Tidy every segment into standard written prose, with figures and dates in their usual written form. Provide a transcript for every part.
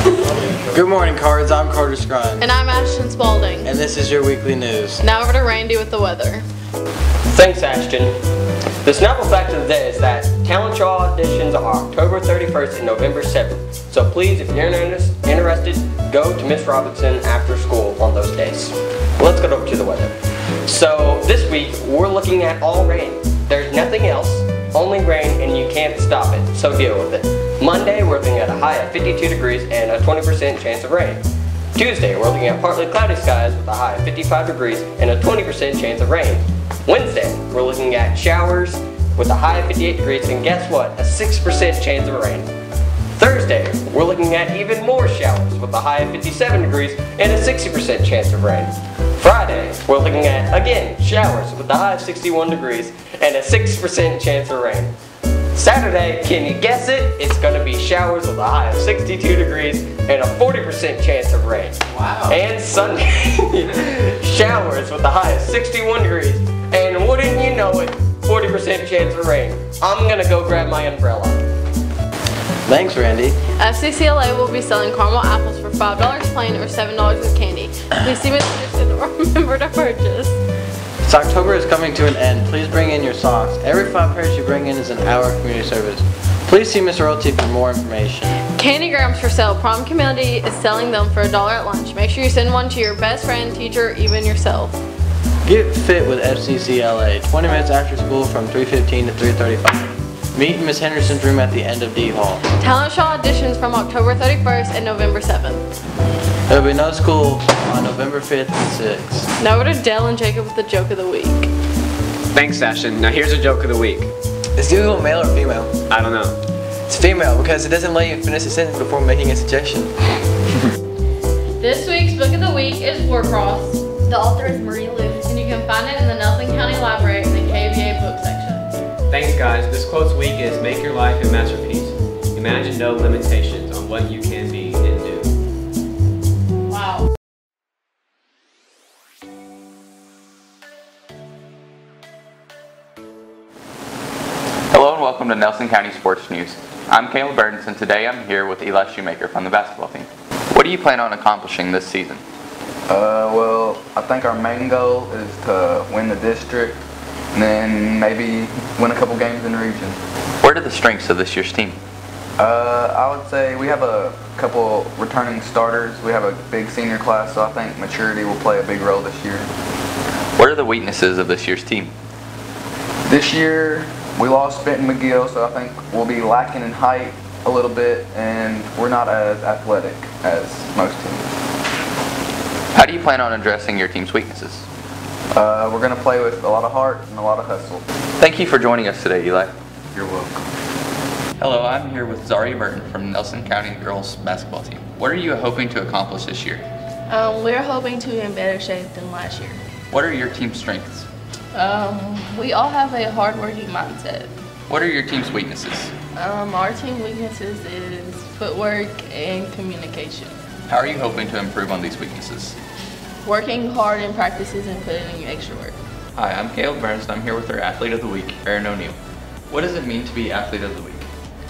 Good morning, Cards. I'm Carter Scrine. And I'm Ashton Spadling. And this is your weekly news. Now over to Randy with the weather. Thanks, Ashton. The Snapple fact of the day is that talent show auditions are October 31st and November 7th. So please, if you're interested, go to Miss Robinson after school on those days. Let's go over to the weather. So this week, we're looking at all rain. There's nothing else, only rain, and you can't stop it, so deal with it. Monday, we're looking at a high of 52 degrees and a 20% chance of rain. Tuesday, we're looking at partly cloudy skies with a high of 55 degrees and a 20% chance of rain. Wednesday, we're looking at showers with a high of 58 degrees and guess what? A 6% chance of rain. Thursday, we're looking at even more showers with a high of 57 degrees and a 60% chance of rain. Friday, we're looking at, again, showers with a high of 61 degrees and a 6% chance of rain. Saturday, can you guess it? It's going to be showers with a high of 62 degrees and a 40% chance of rain. Wow. And Sunday, showers with a high of 61 degrees and wouldn't you know it, 40% chance of rain. I'm going to go grab my umbrella. Thanks, Randy. FCCLA will be selling caramel apples for $5 plain or $7 with candy. Please see Miss Anderson or remember to purchase. So October is coming to an end. Please bring in your socks. Every 5 pairs you bring in is an hour of community service. Please see Miss Royalty for more information. Candy grams for sale. Prom Community is selling them for $1 at lunch. Make sure you send one to your best friend, teacher, even yourself. Get fit with FCCLA. 20 minutes after school from 3:15 to 3:35. Meet in Miss Henderson's room at the end of D Hall. Talent show auditions from October 31st and November 7th. There will be no school on November 5th and 6th. Now over to Dale and Jacob with the joke of the week. Thanks, Ashton. Now here's a joke of the week. Is Google male or female? I don't know. It's female because it doesn't let you finish a sentence before making a suggestion. This week's book of the week is Warcross. The author is Marie Lou, and you can find it in the Nelson County Library in the KVA book section. Thanks, guys. This quote's week is make your life a masterpiece. Imagine no limitations on what you can be and do. Wow. Hello and welcome to Nelson County Sports News. I'm Caleb Burton and today I'm here with Eli Shewmaker from the basketball team. What do you plan on accomplishing this season? Well, I think our main goal is to win the district and then maybe win a couple games in the region. What are the strengths of this year's team? I would say we have a couple returning starters. We have a big senior class, so I think maturity will play a big role this year. What are the weaknesses of this year's team? This year, we lost Benton McGill, so I think we'll be lacking in height a little bit, and we're not as athletic as most teams. How do you plan on addressing your team's weaknesses? We're going to play with a lot of heart and a lot of hustle. Thank you for joining us today, Eli. You're welcome. Hello, I'm here with Zaria Burton from Nelson County girls basketball team. What are you hoping to accomplish this year? We're hoping to be in better shape than last year. What are your team's strengths? We all have a hard-working mindset. What are your team's weaknesses? Our team weaknesses is footwork and communication. How are you hoping to improve on these weaknesses? Working hard in practices and putting in extra work. Hi, I'm Caleb Burns and I'm here with our Athlete of the Week, Erin O'Neill. What does it mean to be Athlete of the Week?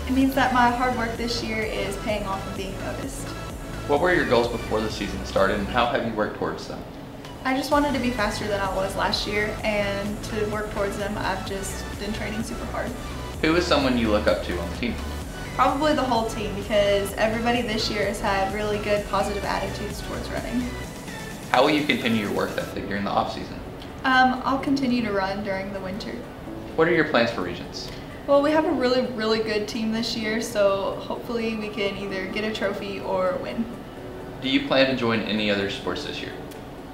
It means that my hard work this year is paying off and being noticed. What were your goals before the season started and how have you worked towards them? I just wanted to be faster than I was last year, and to work towards them, I've just been training super hard. Who is someone you look up to on the team? Probably the whole team, because everybody this year has had really good positive attitudes towards running. How will you continue your work ethic during the off-season? I'll continue to run during the winter. What are your plans for regions? Well, we have a really good team this year, so hopefully we can either get a trophy or win. Do you plan to join any other sports this year?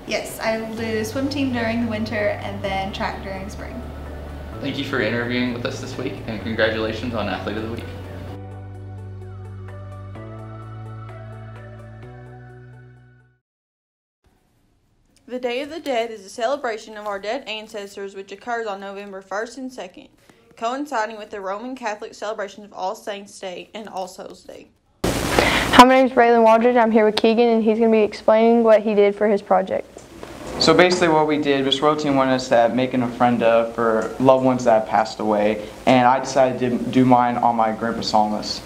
Yes, I will do swim team during the winter and then track during spring. Thank you for interviewing with us this week and congratulations on Athlete of the Week. The Day of the Dead is a celebration of our dead ancestors which occurs on November 1st and 2nd, coinciding with the Roman Catholic celebrations of All Saints' Day and All Souls' Day. Hi, my name is Railyn Waldridge. I'm here with Keegan, and he's going to be explaining what he did for his project. So basically what we did, Miss Royalty wanted us to make an ofrenda for loved ones that passed away, and I decided to do mine on my grandpa's song list.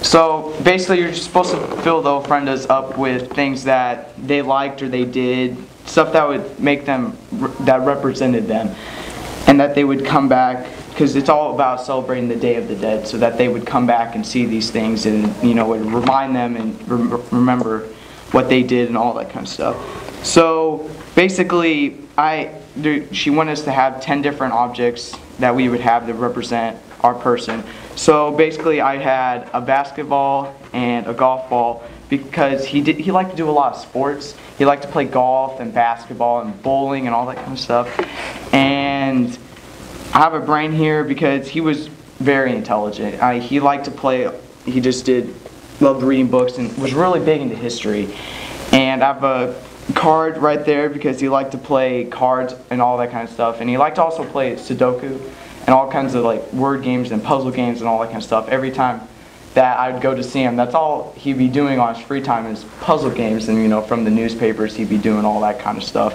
So basically, you're just supposed to fill the ofrendas up with things that they liked or they did, stuff that would make them, that represented them, and that they would come back, because it's all about celebrating the Day of the Dead, so that they would come back and see these things and, you know, would remind them and remember what they did and all that kind of stuff. So basically, she wanted us to have 10 different objects that we would have to represent our person. So basically, I had a basketball and a golf ball, because he liked to do a lot of sports. He liked to play golf and basketball and bowling and all that kind of stuff. And I have a brain here because he was very intelligent. He liked to play. He just loved reading books and was really big into history. And I have a card right there because he liked to play cards and all that kind of stuff. And he liked to also play Sudoku and all kinds of like word games and puzzle games and all that kind of stuff. Every time that I'd go to see him, that's all he'd be doing on his free time is puzzle games, and you know, from the newspapers he'd be doing all that kind of stuff.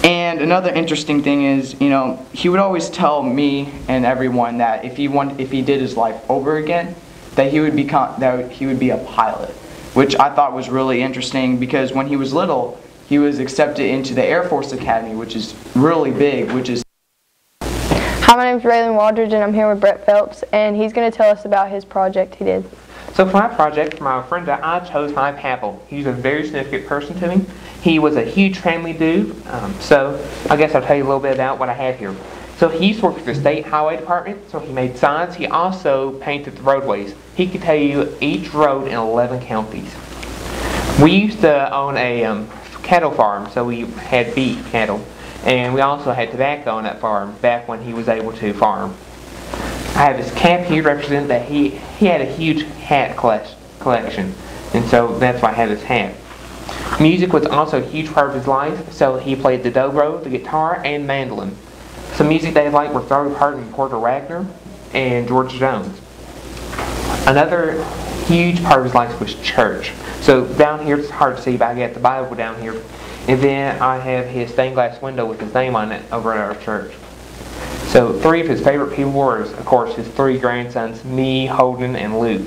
And another interesting thing is, you know, he would always tell me and everyone that if he did his life over again, that he would be a pilot, which I thought was really interesting, because when he was little, he was accepted into the Air Force Academy, which is really big, which is. Hi, my name is Railyn Waldridge, and I'm here with Brett Phelps, and he's going to tell us about his project he did. So for my project, for my friend, I chose my Pappel. He's a very significant person to me. He was a huge family dude, so I guess I'll tell you a little bit about what I had here. So he used to work for the state highway department, so he made signs. He also painted the roadways. He could tell you each road in 11 counties. We used to own a cattle farm, so we had beef cattle. And we also had tobacco on that farm back when he was able to farm. I have his cap here representing that he had a huge hat collection. And so that's why I have his hat. Music was also a huge part of his life, so he played the dobro, the guitar, and mandolin. Some music they liked were Dolly Parton and Porter Wagner and George Jones. Another huge part of his life was church. So down here, it's hard to see, but I got the Bible down here. And then I have his stained glass window with his name on it over at our church. So 3 of his favorite people were, of course, his 3 grandsons, me, Holden, and Luke.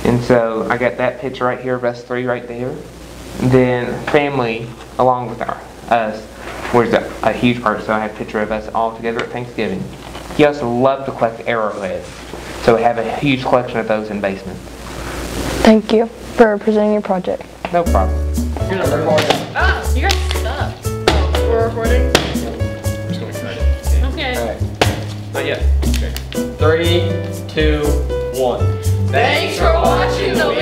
And so I got that picture right here of us 3 right there. And then family, along with us, was a huge part. So I have a picture of us all together at Thanksgiving. He also loved to collect arrowheads. So we have a huge collection of those in the basement. Thank you for presenting your project. No problem. You're gonna record it. Ah, you guys suck. Oh, we're recording? I'm just gonna cut it. Okay. Alright. Not yet. Okay. 3, 2, 1. Thanks for watching the